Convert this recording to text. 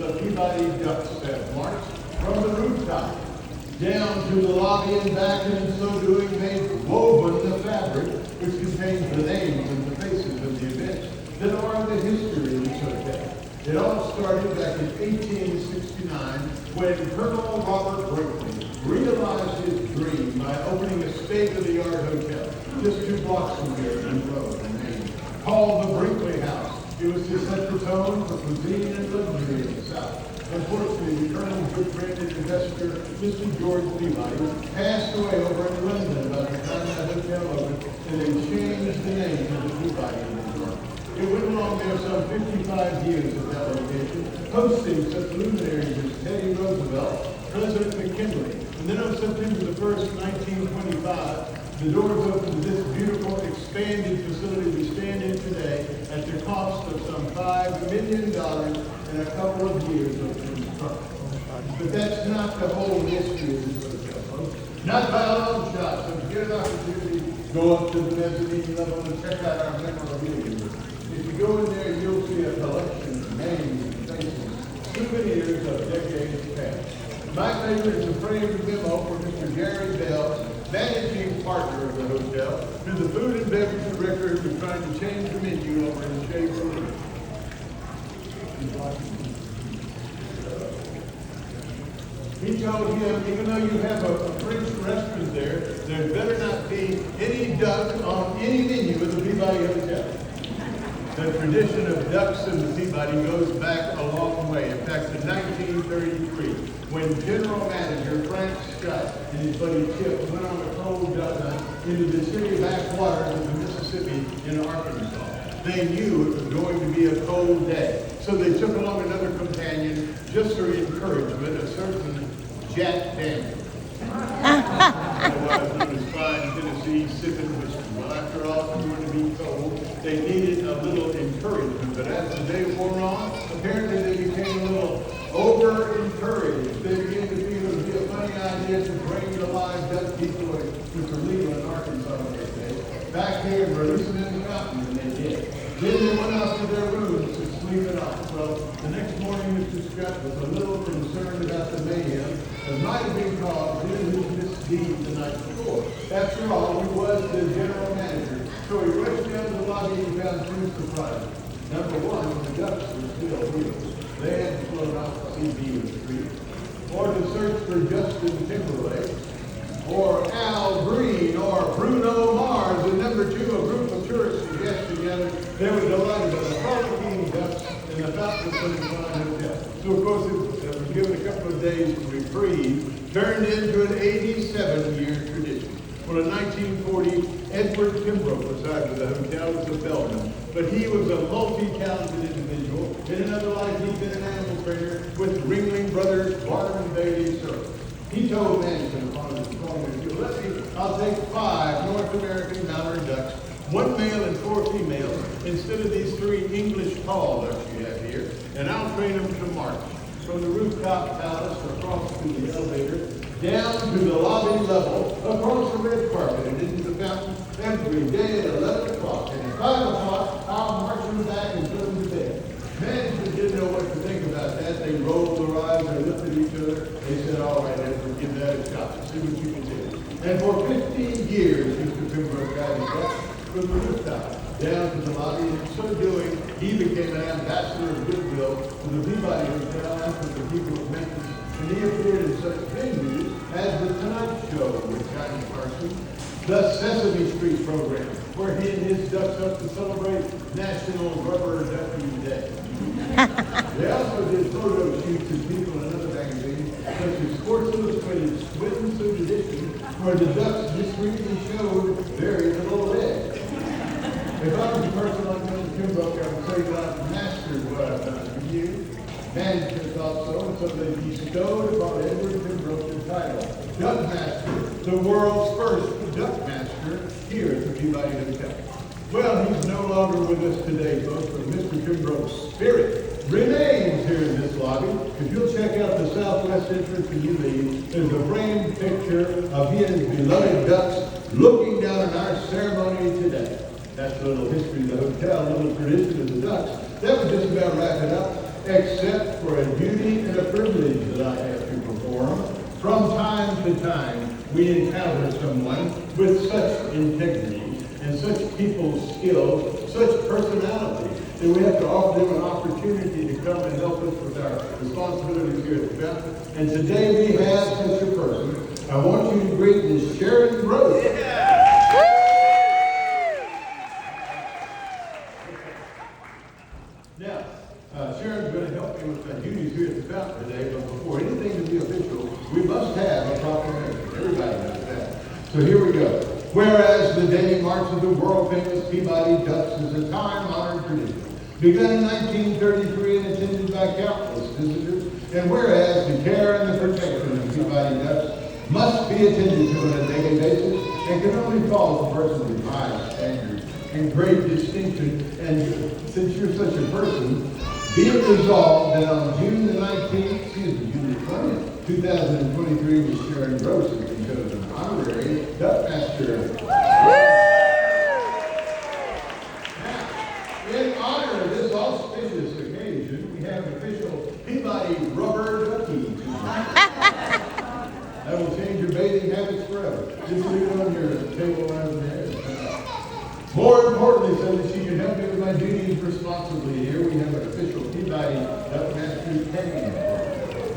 the Peabody ducks that marched from the rooftop down to the lobby and back, and in so doing they've woven the fabric which contains the names and the faces of the events that are the history of this hotel. It all started back in 1869 when Colonel Robert Brinkley realized his dream by opening a state-of-the-art hotel just 2 blocks from here in Monroe, Maine, called the Brinkley House. It was to set the tone for cuisine and luxury in the South. Unfortunately, the Colonel's good friend and investor, Mr. George Peabody, passed away over in London by the time that hotel opened, and they changed the name to the Peabody in New York. It went along there some 55 years at that location, hosting such luminaries as Teddy Roosevelt, President McKinley. And then on September the 1st, 1925, the doors opened to this beautiful, expanded facility we stand in today at the cost of some $5 million in a couple of years of construction. But that's not the whole history of this hotel, folks. Not by a long shot. So if you get an opportunity, go up to the mezzanine level and check out our memorabilia. If you go in there, you'll see a collection of names and faces, souvenirs of decades past. My favorite is a framed memo from Mr. Gary Bell, managing partner of the hotel, to the food and beverage director who's trying to change the menu over in the shade room. He told him, even though you have a French restaurant there, there better not be any duck on any menu of the Peabody Hotel. The tradition of ducks in the Peabody goes back a long way. In fact, to 1933, when General Manager Frank Scott and his buddy Chip went on a cold duck hunt into the city backwaters of the Mississippi in Arkansas. They knew it was going to be a cold day, so they took along another companion just for encouragement, a certain Jack Daniels. Otherwise known as fine Tennessee sipping whiskey. Well, after all, if they were to be cold, they needed a little encouragement. But as the day wore on, apparently they became a little over-encouraged. They began to feel it would be a funny idea to bring the live duck people, which were legal in Arkansas in those days, back here and release them in the mountain, and they did. Then they went out to their rooms to sleep it off. Well, the next morning, Mr. Scott was a little concerned about the mayhem that might have been caused due to his misdeed the night before. After all, he was the general manager, so he rushed down to the lobby and found 2 surprises. Number one, the ducks were still here. They hadn't flown out to see B in the street, or to search for Justin Timberlake, or Al Green, or Bruno Mars. And number 2, a group of tourists who guests together. They were delighted by the frolicking ducks and the fountain of Sunshine Hotel. So, of course, it was given a couple of days to reprieve, turned into an 87-year tradition. Well, in 1940, Edward Kimbrough presided the hotel as a bellman, but he was a multi-talented individual. In another life, he'd been an animal trainer with Ringling Brothers, Barnum and Bailey Circus. He told management upon his appointment, I'll take 5 North American mallard ducks, 1 male and 4 females, instead of these 3 English tall ducks you have here, and I'll train them to march from the rooftop palace across to the elevator, down to the lobby level, across the red carpet, and into the fountain every day at 11 o'clock. And at 5 o'clock, I'll march them back and put them to bed. Management didn't know what to think about that. They rolled their eyes, they looked at each other. They said, all right, Edward, give that a shot. See what you can do. And for 15 years, Mr. Kimbrough guided ducks from the rooftop down to the lobby, and in so doing, he became an ambassador of goodwill to the Peabody Hotel and to the people of Memphis. And he appeared in such venues as The Tonight Show with Johnny Carson, the Sesame Street program, where he and his ducks up to celebrate National Rubber Ducky Day. They also did photo shoots of people in other magazines, such as Sports Illustrated's Swimsuit Edition, where the ducks discreetly showed very little leg. If I was a person like Mr. Kimbrough, I would say that I've mastered what I've done for you. Management thought so, and so they bestowed upon Edward Kimbrough the title, Duck Master, the world's first duck master here at the Peabody Hotel. Well, he's no longer with us today, folks, but Mr. Kimbrough's spirit remains here in this lobby. If you'll check out the southwest entrance when you leave, there's a framed picture of his beloved ducks looking down on our ceremony today. That's a little history of the hotel, a little tradition of the ducks. That would just about wrap it up. except for a duty and a privilege that I have to perform. From time to time, we encounter someone with such integrity and such people's skills, such personality, that we have to offer them an opportunity to come and help us with our responsibilities here at the fountain. And today we have such a person. I want you to greet Ms. Sharon Gross. Now, Sharon's going to help me with my duties here at the fountain today, but before anything can be official, we must have a proclamation. Everybody knows that. So here we go. Whereas the day marches the world-famous Peabody Ducks is a time-honored tradition, begun in 1933 and attended by countless visitors, and whereas the care and the protection of Peabody Ducks must be attended to on a daily basis and can only fall to persons of high standards and great distinction, and since you're such a person, be it resolved that on June the 19th, June the 20th, 2023, Ms. Sharon Gross has been chosen honorary Duck Master. Now, in honor of this auspicious occasion, we have official Peabody rubber ducky. That will change your bathing habits forever. Just leave it on your table around there. More importantly, so that she can help me with my duties responsibly here, we have an official Peabody Duck Master tanning.